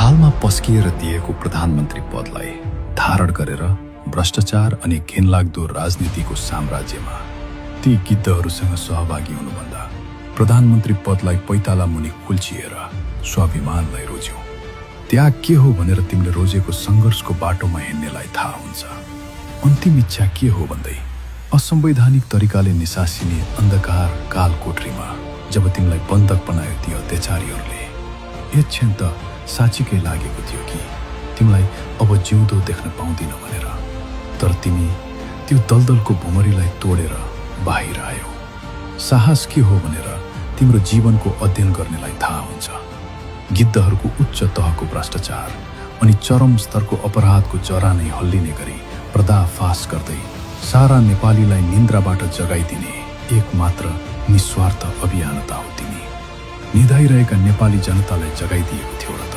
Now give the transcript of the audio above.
हालमा पस्किएर दिएको प्रधानमन्त्री पदलाई धारण गरेर भ्रष्टाचार अनि घिनलाग्दो राजनीतिको साम्राज्यमा ती गिद्धहरूसँग सहभागी हुनुभन्दा प्रधानमन्त्री पदलाई पैताला मुनि कुल्चिएर स्वाभिमानलाई रोज्यौ। त्याग के हो भनेर तिमीले रोजेको सङ्घर्षको बाटोमा हिँड्नेलाई थाहा हुन्छ। अन्तिम इच्छा के हो भन्दै असंवैधानिक तरिकाले निसासिने अन्धकार काल कोठरीमा जब तिमीलाई बन्धक बनायो ती अत्याचारीहरूले, एक क्षण त साँच्चीकै लागेको थियो कि तिमीलाई अब जिउँदो देख्न पाउँदिन भनेर। तर तिमी त्यो दलदलको भुमरीलाई तोडेर बाहिर आयौ। साहस के हो भनेर तिम्रो जीवनको अध्ययन गर्नेलाई थाहा हुन्छ। गिद्धहरूको उच्च तहको भ्रष्टाचार अनि चरम स्तरको अपराधको जरा नै हल्लिने गरी पर्दाफास गर्दै सारा नेपालीलाई निन्द्राबाट जगाइदिने एकमात्र निस्वार्थ अभियानता हो तिमी। निधाइरहेका नेपाली जनतालाई जगाइदिएको थियो र